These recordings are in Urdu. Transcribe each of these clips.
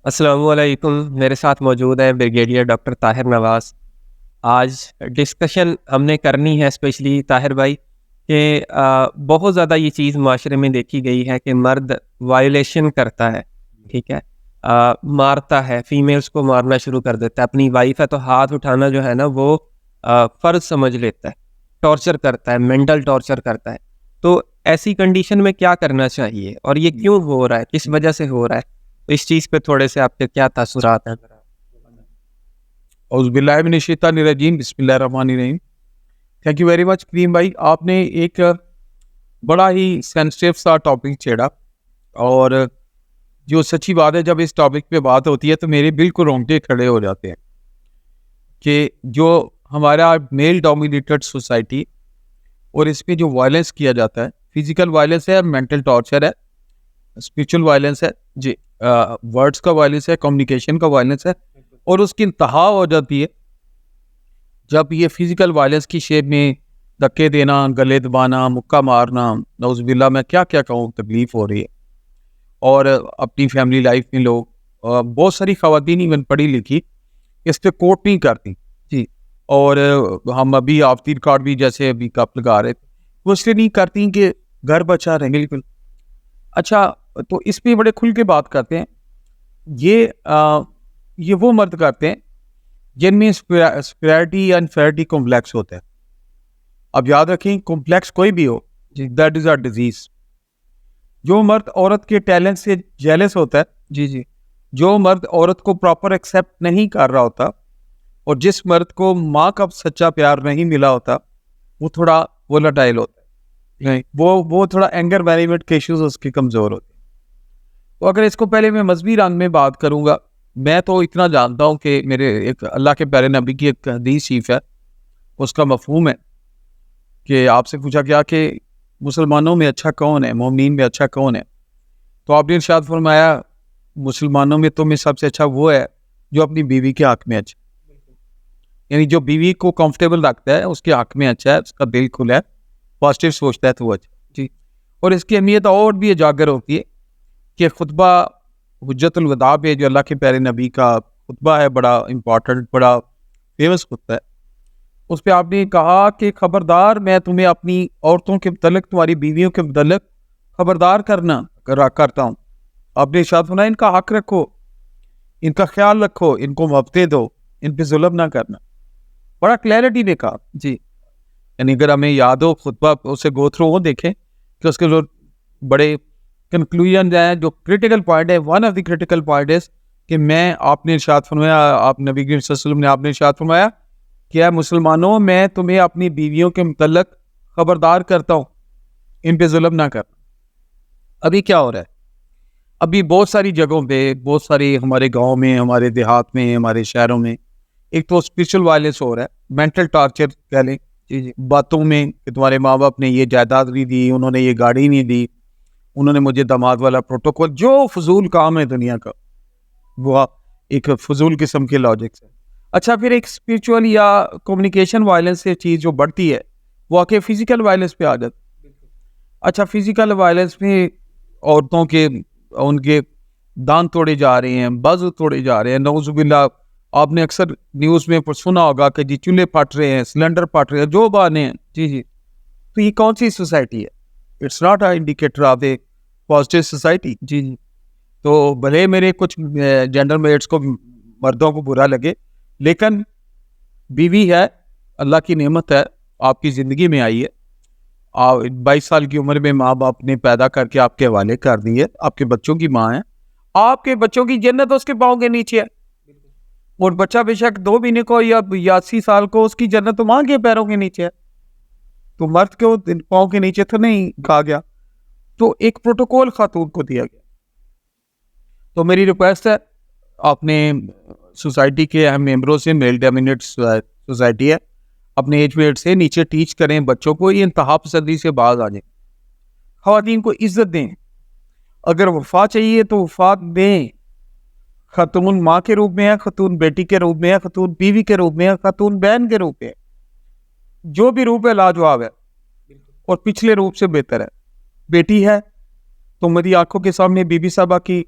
السلام علیکم، میرے ساتھ موجود ہے بریگیڈیئر ڈاکٹر طاہر نواز۔ آج ڈسکشن ہم نے کرنی ہے اسپیشلی طاہر بھائی کہ بہت زیادہ یہ چیز معاشرے میں دیکھی گئی ہے کہ مرد وائلیشن کرتا ہے، ٹھیک ہے، مارتا ہے، فیمیلز کو مارنا شروع کر دیتا ہے، اپنی وائف ہے تو ہاتھ اٹھانا جو ہے نا وہ فرض سمجھ لیتا ہے، ٹارچر کرتا ہے، مینٹل ٹارچر کرتا ہے۔ تو ایسی کنڈیشن میں کیا کرنا چاہیے اور یہ کیوں ہو رہا ہے، کس وجہ سے ہو رہا ہے؟ اس چیز پہ تھوڑے سے آپ کے کیا تاثرات ہیں؟ اعوذ باللہ من الشیطان الرجیم، بسم اللہ الرحمن الرحیم۔ تھینک یو ویری مچ کریم بھائی، آپ نے ایک بڑا ہی سینسٹیو سا ٹاپک چھیڑا، اور جو سچی بات ہے جب اس ٹاپک پہ بات ہوتی ہے تو میرے بالکل رونگٹے کھڑے ہو جاتے ہیں کہ جو ہمارا میل ڈومینیٹڈ سوسائٹی اور اس پہ جو وائلنس کیا جاتا ہے، فزیکل وائلنس ہے، مینٹل ٹارچر ہے، اسپریچل وائلنس ہے، جی ورڈس کا وائلنس ہے، کمیونیکیشن کا وائلنس ہے، اور اس کی انتہا ہو جاتی ہے جب یہ فزیکل وائلنس کی شیپ میں دھکے دینا، گلے دبانا، مکہ مارنا، نعوذ باللہ میں کیا کیا کہوں، تکلیف ہو رہی ہے۔ اور اپنی فیملی لائف میں لوگ بہت ساری خواتین ایون پڑھی لکھی اس پہ کوٹ نہیں کرتی، جی، اور ہم ابھی آفتیر کارڈ بھی جیسے ابھی کپ لگا رہے تھے وہ اس لیے نہیں کرتی کہ گھر بچا رہے، بالکل۔ اچھا، تو اس پہ بڑے کھل کے بات کرتے ہیں۔ یہ وہ مرد کرتے ہیں جن میں سپیریٹی یا انفیریٹی کمپلیکس ہوتا ہے۔ اب یاد رکھیں، کمپلیکس کوئی بھی ہو، دیٹ از اے ڈیزیز۔ جو مرد عورت کے ٹیلنٹ سے جیلس ہوتا ہے، جی، جو مرد عورت کو پراپر ایکسیپٹ نہیں کر رہا ہوتا، اور جس مرد کو ماں کا سچا پیار نہیں ملا ہوتا، وہ تھوڑا وولٹائل ہوتا ہے، وہ تھوڑا اینگر مینجمنٹ کے ایشوز اس کے کمزور ہوتے ہیں۔ تو اگر اس کو پہلے میں مذہبی رنگ میں بات کروں گا، میں تو اتنا جانتا ہوں کہ میرے ایک اللہ کے پیارے نبی کی ایک حدیث شریف ہے، اس کا مفہوم ہے کہ آپ سے پوچھا گیا کہ مسلمانوں میں اچھا کون ہے، مومنین میں اچھا کون ہے؟ تو آپ نے ارشاد فرمایا مسلمانوں میں تم میں سب سے اچھا وہ ہے جو اپنی بیوی کے حق میں اچھا، یعنی جو بیوی کو کمفرٹیبل رکھتا ہے، اس کے حق میں اچھا ہے، اس کا دل کھلا ہے، پازیٹیو سوچتا ہے تو وہ اچھا، جی۔ اور اس کی اہمیت اور بھی اجاگر ہوتی ہے کہ خطبہ حجت الوداع پہ جو اللہ کے پیارے نبی کا خطبہ ہے، بڑا امپورٹنٹ، بڑا فیمس خطبہ ہے، اس پہ آپ نے کہا کہ خبردار، میں تمہیں اپنی عورتوں کے متعلق، تمہاری بیویوں کے متعلق خبردار کرتا ہوں۔ آپ نے ارشاد فرمایا ان کا حق رکھو، ان کا خیال رکھو، ان کو محبتیں دو، ان پہ ظلم نہ کرنا۔ بڑا کلیئرٹی نے کہا، جی، یعنی اگر ہمیں یاد ہو خطبہ اسے گو تھرو وہ دیکھیں کہ اس کے جو بڑے کنکلوژن ہے، جو کریٹیکل پوائنٹ ہے، one of the critical point ہے کہ آپ نے ارشاد فرمایا، آپ نبی کریم صلی اللہ علیہ وسلم نے آپ نے ارشاد فرمایا کہ اے مسلمانوں، میں تمہیں اپنی بیویوں کے متعلق خبردار کرتا ہوں، ان پہ ظلم نہ کرنا۔ ابھی کیا ہو رہا ہے؟ ابھی بہت ساری جگہوں پہ، بہت ساری ہمارے گاؤں میں، ہمارے دیہات میں، ہمارے شہروں میں ایک تو اسپریچل وائلنس ہو رہا ہے، مینٹل ٹارچر کہہ لیں، جی، باتوں میں کہ تمہارے ماں باپ نے یہ جائیداد نہیں دی، انہوں نے یہ گاڑی نہیں دی، انہوں نے مجھے داماد والا پروٹوکول، جو فضول کام ہے دنیا کا، وہ ایک فضول قسم کے لاجکس ہے۔ اچھا، پھر ایک اسپریچول یا کمیونیکیشن وائلنس سے چیز جو بڑھتی ہے وہ آ کے فزیکل وائلنس پہ آ جاتی ہے۔ اچھا، فزیکل وائلنس میں عورتوں کے ان کے دانت توڑے جا رہے ہیں، بازو توڑے جا رہے ہیں، نعوذ باللہ۔ آپ نے اکثر نیوز میں سنا ہوگا کہ جی چولہے پھٹ رہے ہیں، سلنڈر پھٹ رہے ہیں، جو بہانے ہیں، جی۔ تو یہ کون سی سوسائٹی ہے؟ It's not a indicator of a positive society, جی۔ تو بھلے میرے کچھ جینڈر میٹس کو، مردوں کو برا لگے، لیکن بیوی ہے، اللہ کی نعمت ہے، آپ کی زندگی میں آئی ہے، 22 سال کی عمر میں ماں باپ نے پیدا کر کے آپ کے حوالے کر دی ہے، آپ کے بچوں کی ماں ہے، آپ کے بچوں کی جنت اس کے پاؤں کے نیچے ہے، اور بچہ بے شک 2 مہینے کو یا 80 سال کو، اس کی جنت تو ماں کے پیروں کے نیچے ہے، تو مرد کو پاؤں کے نیچے تو نہیں کہا گیا۔ تو ایک پروٹوکول خاتون کو دیا گیا۔ تو میری ریکویسٹ ہے، آپ نے سوسائٹی کے اہم ممبروں سے، میل ڈومینیٹ سوسائٹی ہے، اپنے ایج میٹ سے نیچے ٹیچ کریں بچوں کو، یہ انتہا پسندی سے باز آ جائیں، خواتین کو عزت دیں، اگر وفا چاہیے تو وفا دیں۔ خاتون ماں کے روپ میں ہے، خاتون بیٹی کے روپ میں ہے، خاتون بیوی کے روپ میں ہے، خاتون بہن کے روپ میں ہے، جو بھی روپ ہے لاجواب ہے، اور پچھلے روپ سے بہتر ہے۔ بیٹی ہے تو میری آنکھوں کے سامنے بی بی صاحبہ کی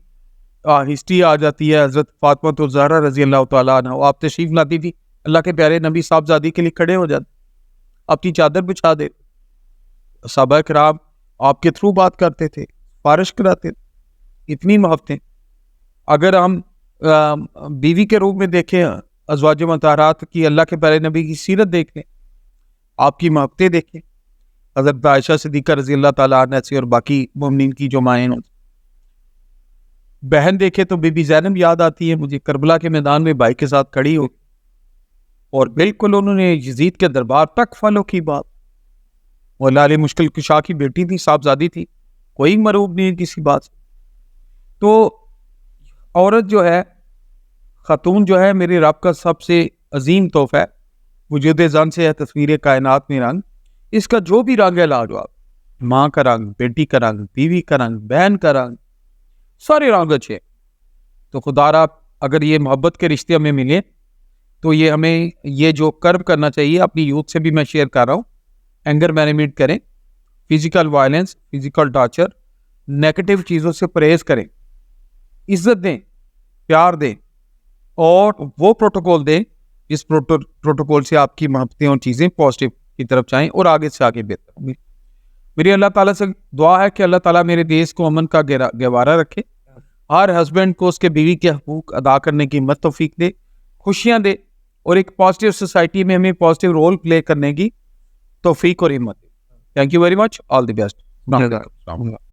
ہسٹری آ جاتی ہے حضرت فاطمہ الزہرا رضی اللہ تعالیٰ عنہ. آپ تشریف لاتی تھی, اللہ کے پیارے نبی صاحبزادی کے لیے کھڑے ہو جاتے, اپنی چادر بچھا دے. صحابہ کرام آپ کے تھرو بات کرتے تھے, فارش کراتے تھے. اتنی محبتیں. اگر ہم بیوی کے روپ میں دیکھیں, ازواج مطہرات کی, اللہ کے پیارے نبی کی سیرت دیکھ لیں, آپ کی محبتیں دیکھیں, حضرت عائشہ صدیقہ رضی اللہ تعالیٰ عنہ سے, اور باقی مومنین کی جو مائیں ہیں. بہن دیکھے تو بی بی زینب یاد آتی ہے مجھے, کربلا کے میدان میں بھائی کے ساتھ کھڑی ہو, اور بالکل انہوں نے یزید کے دربار تک فالو کی بات. وہ لال مشکل کشا کی بیٹی تھی, صاحبزادی تھی, کوئی مروب نہیں کسی بات سے. تو عورت جو ہے, خاتون جو ہے, میرے رب کا سب سے عظیم تحفہ ہے. وجود زن سے ہے تصویر کائنات میں رنگ, اس کا جو بھی رنگ ہے لاجواب. ماں کا رنگ, بیٹی کا رنگ, بیوی کا رنگ, بہن کا رنگ, سارے رنگ اچھے. تو خدا را اگر یہ محبت کے رشتے ہمیں ملے تو یہ ہمیں یہ جو کرب کرنا چاہیے, اپنی یوتھ سے بھی میں شیئر کر رہا ہوں, اینگر مینجمنٹ کریں, physical violence, physical torture, negative چیزوں سے پرہیز کریں, عزت دیں, پیار دیں, اور وہ پروٹوکول دیں جس پروٹوکول سے آپ کی محبتیں اور چیزیں پازیٹیو کی طرف جائیں اور آگے سے آگے بہتر ہوں. میری اللہ تعالیٰ سے دعا ہے کہ اللہ تعالیٰ میرے دیش کو امن کا گہوارہ رکھے, ہر ہسبینڈ کو اس کے بیوی کے حقوق ادا کرنے کی ہمت توفیق دے, خوشیاں دے, اور ایک پازیٹیو سوسائٹی میں ہمیں پازیٹیو رول پلے کرنے کی توفیق اور ہمت دے. Thank you very much, all the best.